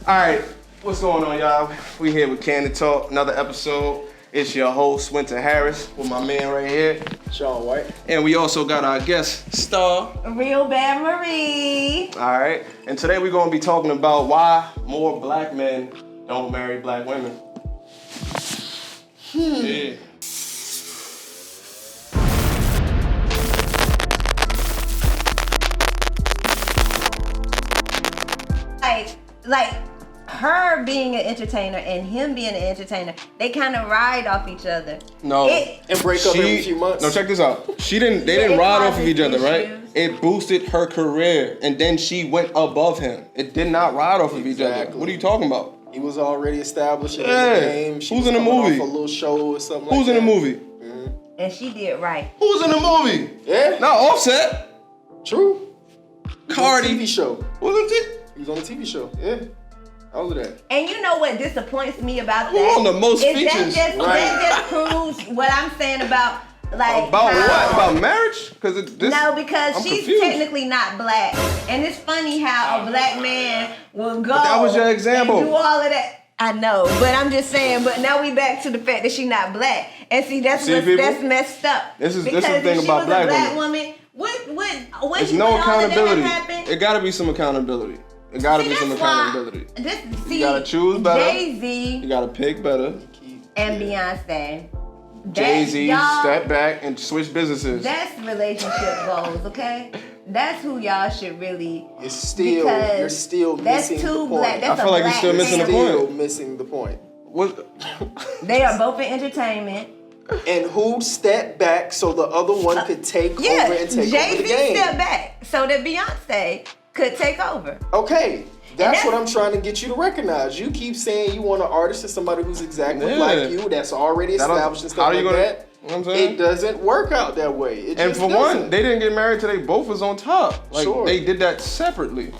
All right, what's going on, y'all? We here with Candid Talk, another episode. It's your host, Winta Harris, with my man right here, Shawn White. and we also got our guest star, Real Bad Marie. all right? And today we're gonna be talking about why more black men don't marry black women. Yeah. Like her being an entertainer and him being an entertainer, they kind of ride off each other. No. And break up every few months. No, check this out. They didn't ride off of each other, right? It boosted her career, and then she went above him. It did not ride off of each other. What are you talking about? He was already established in the game. Who's in the movie? Off a little show or something Who's in the movie? Mm-hmm. And she did right. Who's in the movie? Yeah. Not Offset. True. Cardi. TV show. Who's it? He was on the TV show. Yeah. All of that. And you know what disappoints me about Who that? on the most is features? that just proves what I'm saying about like About what? About marriage? No, because I'm she's confused. technically not black, and it's funny how a black man will go. But that was your example. And do all of that. I know, but I'm just saying. But now we back to the fact that she's not black, and that's messed up. This is the because thing if she about was a black woman. What? There's no accountability. It gotta be some accountability. It gotta be some accountability. You gotta choose better. Jay-Z. You gotta pick better. And Beyonce. Jay-Z, step back and switch businesses. That's relationship goals, okay? That's who y'all should really. You're still missing the point. I feel like you're still missing the point. Still missing the point. What? They are both in entertainment. And who stepped back so the other one could take over and take over the game? Jay-Z stepped back so that Beyonce could take over. Okay. That's what I'm trying to get you to recognize. You keep saying you want an artist or somebody who's exactly like you, that's already established and stuff like that. You know what I'm saying? It doesn't work out that way. And for one, they didn't get married till they both was on top. Like they did that separately.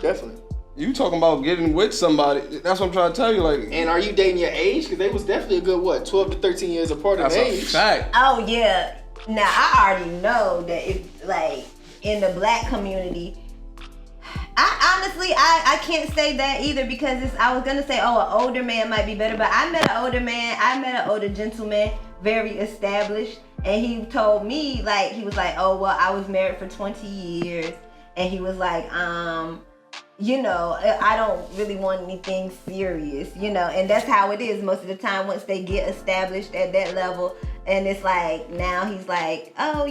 Definitely. You talking about getting with somebody? That's what I'm trying to tell you. Like, and are you dating your age? Because they was definitely a good 12 to 13 years apart in age. That's a fact. Oh yeah. Now I already know that if like in the black community. I can't say that either because I was gonna say, an older man might be better, but I met an older gentleman, very established, and he told me he was like, oh well, I was married for 20 years, and he was like, I don't really want anything serious, and that's how it is most of the time once they get established at that level, and it's like now he's like, oh,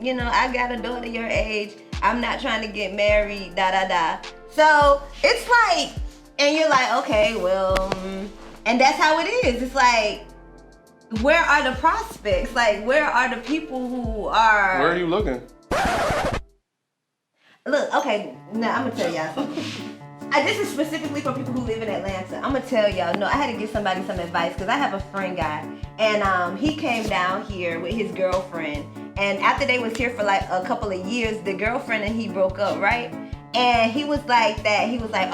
I got a daughter your age. I'm not trying to get married, So it's like, and you're like, okay, well, and that's how it is. It's like, where are the prospects? Like, where are the people who are? Where are you looking? Look, okay, now I'm gonna tell y'all something. This is specifically for people who live in Atlanta. I'm gonna tell y'all, no, I had to give somebody some advice because I have a friend guy, and he came down here with his girlfriend. And after they was here for like a couple of years, the girlfriend and he broke up, right? And he was like that. He was like,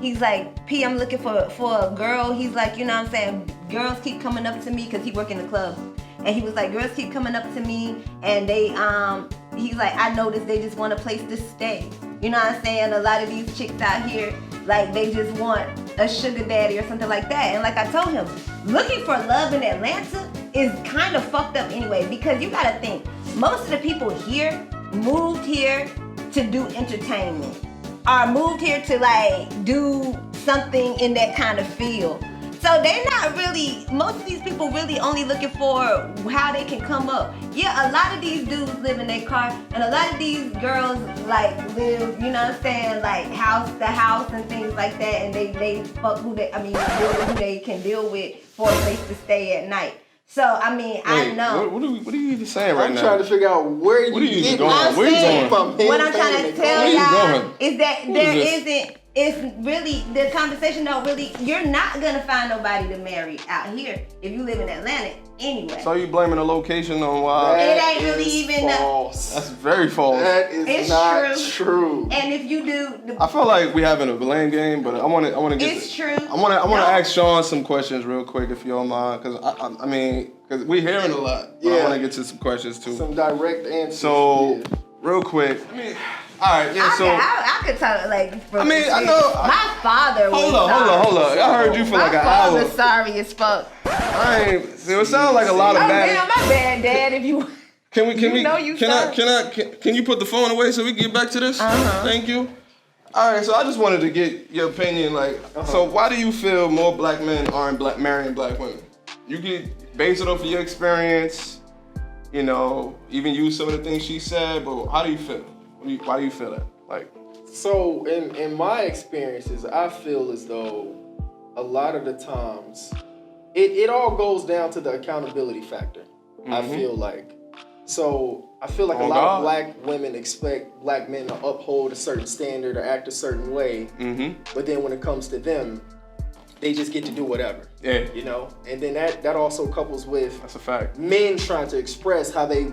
he's like, P, I'm looking for a girl. He's like, you know what I'm saying? Girls keep coming up to me because he work in the club. And he was like, girls keep coming up to me and they, he's like, I noticed they just want a place to stay. You know what I'm saying? A lot of these chicks out here, like they just want a sugar daddy or something like that. And like I told him, looking for love in Atlanta is kind of fucked up anyway, because you gotta think, most of the people here moved here to do entertainment or moved here to like do something in that kind of field. So they're not really, most of these people really only looking for how they can come up. Yeah, a lot of these dudes live in their car, and a lot of these girls like live, you know what I'm saying, like house to house and things like that, and they fuck deal with who they can deal with for a place to stay at night. So, I mean, I know. What are you even saying right now? I'm trying to figure out where you get going. Where you going? What I'm trying to tell y'all is that there isn't, it's really, the conversation don't really, you're not going to find nobody to marry out here if you live in Atlanta anyway. So you blaming the location on why? It ain't really even false. That's very false. That is not true. And if you do, I feel like we having a blame game, but I want to get. It's true. I want to ask Shawn some questions real quick, if you don't mind, because I mean, because we're hearing a lot. But I want to get to some questions too. Some direct answers. So real quick, All right, yeah. So I could talk like. I mean, I know. My father. Hold on. I heard you for like an hour. My father's sorry as fuck. I ain't. See, it sounds like a lot of bad. Damn, my bad, Dad. If you. Can you put the phone away so we can get back to this? Thank you. All right, so I just wanted to get your opinion. Like, so why do you feel more black men aren't marrying black women? You could base it off of your experience. You know, even use some of the things she said. But how do you feel? Why do you feel that? Like, so in my experiences, I feel as though a lot of the times it all goes down to the accountability factor. I feel like. So I feel like a lot of black women expect black men to uphold a certain standard or act a certain way, but then when it comes to them, they just get to do whatever. Yeah. You know, and then that also couples with that's a fact. Men trying to express how they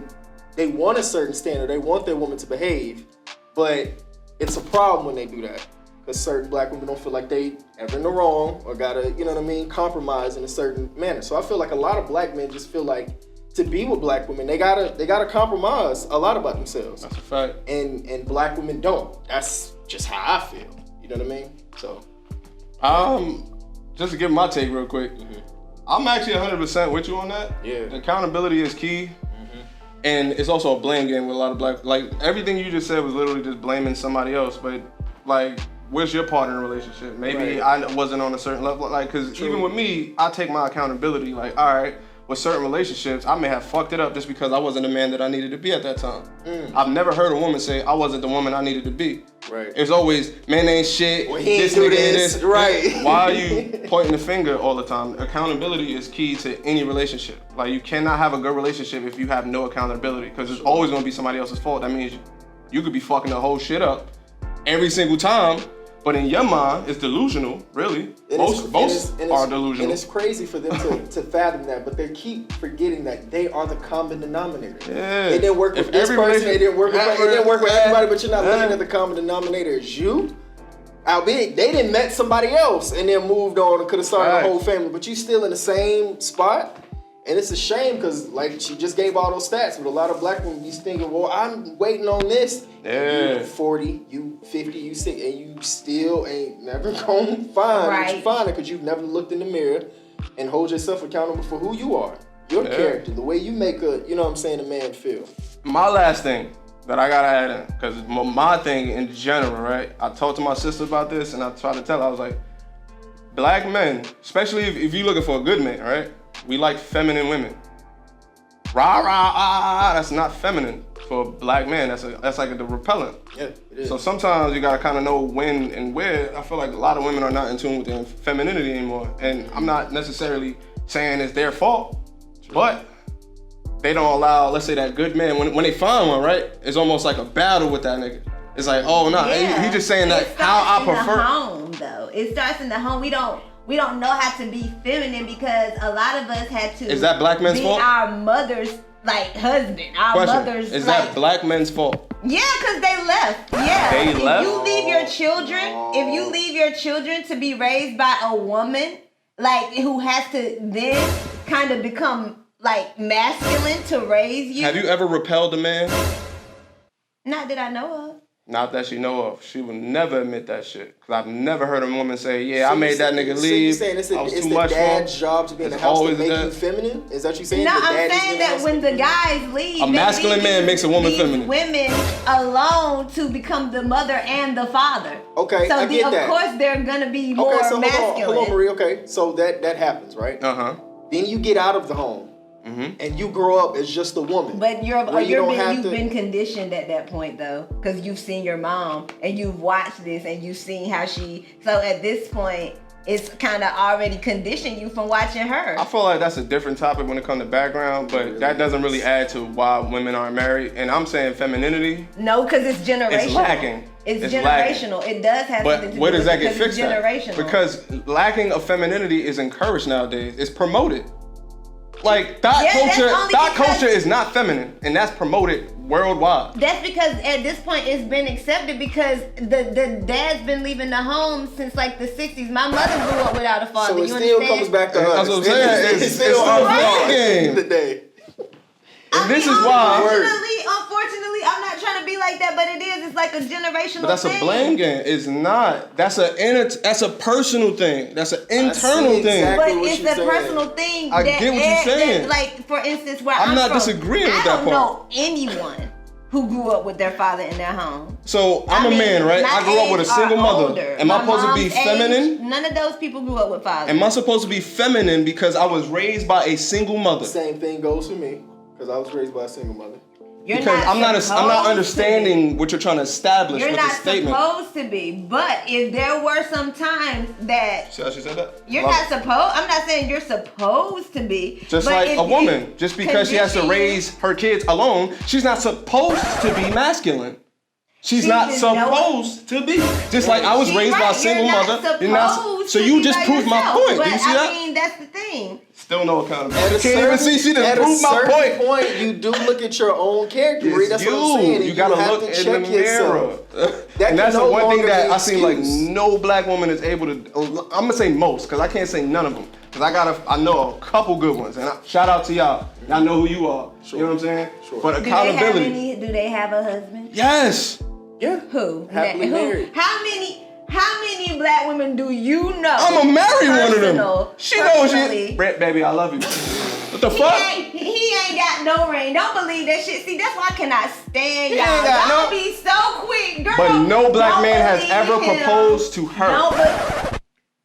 want a certain standard, they want their woman to behave, but it's a problem when they do that because certain black women don't feel like they ever in the wrong or gotta, you know what I mean, compromise in a certain manner. So I feel like a lot of black men just feel like to be with black women, they gotta compromise a lot about themselves. That's a fact. And black women don't. That's just how I feel. You know what I mean? So, just to give my take real quick, I'm actually 100% with you on that. Yeah. The accountability is key, and it's also a blame game with a lot of black. Like everything you just said was literally just blaming somebody else. But like, where's your partner in a relationship? Maybe I wasn't on a certain level. Like, cause even with me, I take my accountability. Like, all right. With certain relationships, I may have fucked it up just because I wasn't the man that I needed to be at that time. I've never heard a woman say I wasn't the woman I needed to be. Right. It's always, man ain't shit, well, he this ain't nigga do ain't this. this. Right. Why are you pointing the finger all the time? Accountability is key to any relationship. Like, you cannot have a good relationship if you have no accountability, because it's always gonna be somebody else's fault. That means you could be fucking the whole shit up every single time. But in your mind, it's delusional, really. Most are delusional. And it's crazy for them to fathom that, but they keep forgetting that they are the common denominator. Yeah. It didn't work with this person, it didn't work with everybody, but you're not looking at the common denominator as you. Albeit, they didn't met somebody else and then moved on and could have started a whole family, but you still in the same spot. And it's a shame because, like, she just gave all those stats, but a lot of black women be thinking, well, I'm waiting on this. Yeah. You 40, you 50, you 60, and you still ain't never gonna find what you find it because you've never looked in the mirror and hold yourself accountable for who you are, your character, the way you make a, you know what I'm saying, a man feel. My last thing that I gotta add in, because my thing in general, right? I talked to my sister about this and I tried to tell her, I was like, black men, especially if you're looking for a good man, right? We like feminine women. Rah, rah, ah, that's not feminine for a black man. That's like the repellent. Yeah, it is. So sometimes you gotta kind of know when and where. I feel like a lot of women are not in tune with their femininity anymore. And I'm not necessarily saying it's their fault, but they don't allow, let's say, that good man, when they find one, right? It's almost like a battle with that nigga. It's like, oh, no, he just saying that how I prefer. It starts in the home, though. It starts in the home. We don't know how to be feminine because a lot of us had to. Is that black men's be fault? Our mother's mother's. Question. Is that black men's fault? Yeah, because they left. Yeah. They left? If you leave your children to be raised by a woman, like, who has to then kind of become like masculine to raise you. Have you ever repelled a man? Not that I know of. Not that she know of. She would never admit that shit. Because I've never heard a woman say, yeah, I made that nigga leave. So you're saying I was it's too the much dad's for job to be in the house to make you feminine? Is that what you're saying? No, I'm saying that when the guys leave, a masculine man makes a woman feminine. Women alone to become the mother and the father. Okay, so I get that. Of course they're gonna be more masculine. Hold on, Marie. Okay, so that happens, right? Then you get out of the home. And you grow up as just a woman. But you've been conditioned at that point, though, because you've seen your mom and you've watched this and you've seen how she. So at this point, it's kind of already conditioned you from watching her. I feel like that's a different topic when it comes to background, but that doesn't really add to why women aren't married. And I'm saying femininity. No, because it's generational. It's lacking. It's generational. Lacking. It does have something to do with it. But where does that get fixed at? Because lacking of femininity is encouraged nowadays. It's promoted. Like, that culture is not feminine, and that's promoted worldwide. That's because at this point it's been accepted because the dad's been leaving the home since like the 60s. My mother grew up without a father. So it still comes back to us. That's what I'm saying. It's still our fault at the end of the day. And this is why. Unfortunately, I'm not trying to be like that, but it is. It's like a generational. But that's thing. a blame game. It's not. That's a personal thing. That's an internal thing. But it's a personal thing. I get what you're saying. Like for instance, where I'm not from, disagreeing with that part. I don't know anyone who grew up with their father in their home. So I'm a man, right? I grew up with a single mother. Older. Am I supposed to be feminine? None of those people grew up with fathers. Am I supposed to be feminine because I was raised by a single mother? Same thing goes for me because I was raised by a single mother. Because I'm not understanding what you're trying to establish with this statement. You're not supposed to be, but if there were some times that see how she said that? You're not supposed. I'm not saying you're supposed to be. Just like a woman, just because she has to raise her kids alone, she's not supposed to be masculine. She's not supposed to be. Just like I was raised by a single mother. You're not. So you just proved my point. Do you see that? I mean, that's the thing. Still no accountability. You can't even see. She just proved my point. At a certain point, you do look at your own character. That's what I'm saying. You gotta look in the mirror. And that's the one thing that I seem like no black woman is able to. I'm gonna say most, because I can't say none of them. Because I know a couple good ones. And shout out to y'all. Y'all know who you are. Sure. You know what I'm saying? Sure. But accountability. Do they have a husband? Yes. Yeah. Who? Happily married. How many black women do you know? I'm gonna marry one of them. She knows she. Brett, baby, I love you. What the fuck? He ain't got no ring. Don't believe that shit. See, that's why I cannot stand y'all. Y'all be so quick, girl. But no black man has ever proposed to her. No,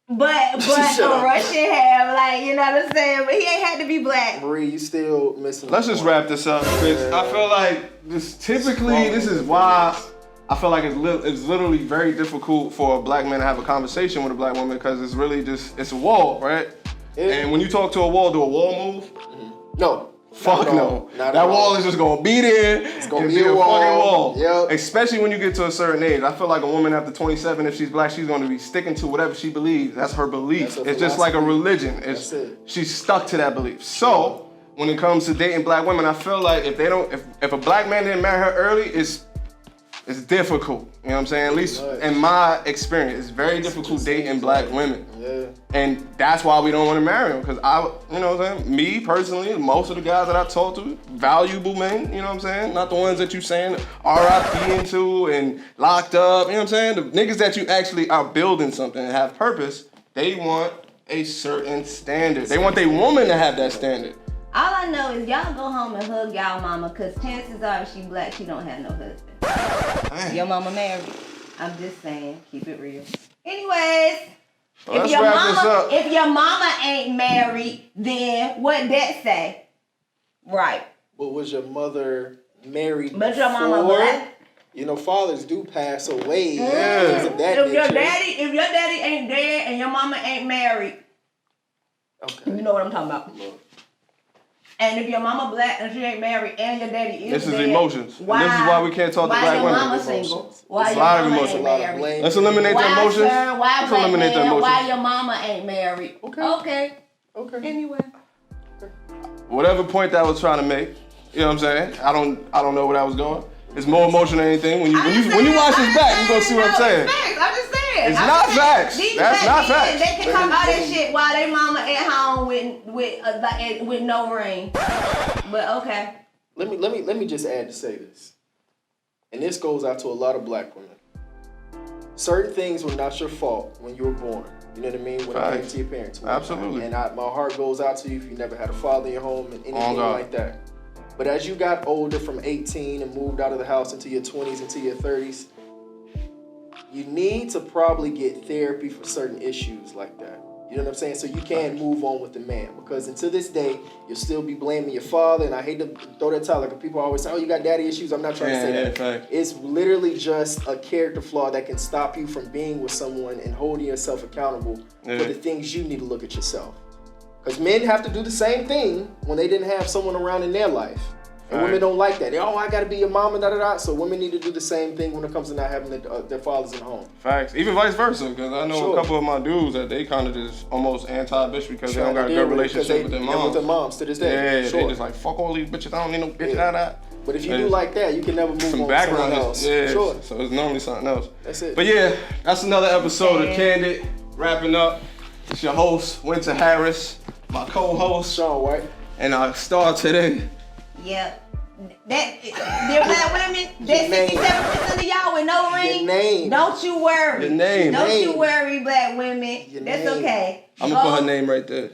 but Rasheen have, like, you know what I'm saying? But he ain't had to be black. Marie, you still missing. Let's just wrap this up, because I feel like this is why I feel like it's literally very difficult for a black man to have a conversation with a black woman, because it's really just, it's a wall, right? Yeah. And when you talk to a wall, do a wall move? No. Fuck no. That wall is just gonna be there. It's gonna be a fucking wall. Yep. Especially when you get to a certain age. I feel like a woman after 27, if she's black, she's gonna be sticking to whatever she believes. That's her belief. It's just like a religion. She's stuck to that belief. So when it comes to dating black women, I feel like if a black man didn't marry her early, it's difficult. You know what I'm saying? At least in my experience, it's very difficult dating black women. Yeah. And that's why we don't want to marry them. Because you know what I'm saying? Me personally, most of the guys that I talk to, valuable men, you know what I'm saying? Not the ones that you saying RIP into and locked up, you know what I'm saying? The niggas that you actually are building something and have purpose, they want a certain standard. They want their woman to have that standard. All I know is y'all go home and hug y'all mama, because chances are if she black, she don't have no husband. Dang. Your mama married. I'm just saying, keep it real. Anyways, if your mama ain't married, then what that say? Right. But was your mother married But your mama black? You know, fathers do pass away. Yeah. If your daddy ain't dead and your mama ain't married, okay, you know what I'm talking about. And if your mama black and she ain't married and your daddy is this is dead, emotions. Why, and this is why we can't talk to black women. Why your mama single? Why your mama ain't married? Let's eliminate the emotions. Let's eliminate the emotions. Why your mama ain't married? Okay. Anyway. Whatever point that I was trying to make, you know what I'm saying? I don't know where that was going. It's more emotion than anything. When you watch this back, you're gonna see what I'm saying. I'm just saying. It's not facts. That's not facts. They can talk all that shit while their mama at home with no ring. But okay. Let me just add to say this, and this goes out to a lot of black women. Certain things were not your fault when you were born. You know what I mean? When it came to your parents. Absolutely. And my heart goes out to you if you never had a father in your home and anything like that. But as you got older from 18 and moved out of the house into your 20s, into your 30s, you need to probably get therapy for certain issues like that. You know what I'm saying? So you can move on with the man. Because until this day, you'll still be blaming your father. And I hate to throw that title. Like people always say, oh, you got daddy issues. I'm not trying to say that. Fact. It's literally just a character flaw that can stop you from being with someone and holding yourself accountable for the things you need to look at yourself. Because men have to do the same thing when they didn't have someone around in their life. And women don't like that. I gotta be your mama, da-da-da. So women need to do the same thing when it comes to not having their fathers at home. Facts. Even vice versa, because I know a couple of my dudes that they kind of just almost anti-bitch because they don't got a good relationship with their moms. With their moms to this day. Yeah, they just like, fuck all these bitches, I don't need no bitch, da-da. But if you do like that, you can never move on to someone else. Yeah, so it's normally something else. That's it. But yeah, that's another episode of Candid. Wrapping up. It's your host, Winta Harris, my co-host, Shawn White. And our star today, Yep. They're black women. That 67% of y'all with no ring. Your name. Don't you worry. Your name. Don't you worry, black women. That's okay. I'm gonna put her name right there.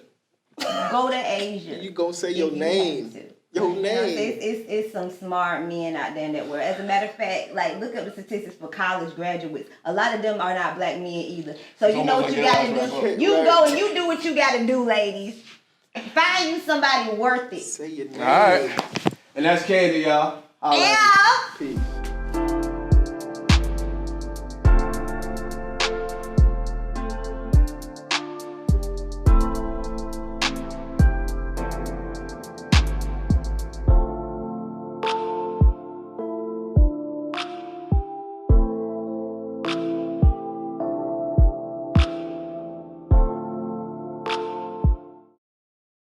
Go to Asia. You gonna say your name. Your name. You know, it's some smart men out there in that world. As a matter of fact, like look up the statistics for college graduates. A lot of them are not black men either. So you know what you gotta do. You go and you do what you gotta do, ladies. Find you somebody worth it. Say your name. All right. And that's Candy, y'all. Yeah. Peace.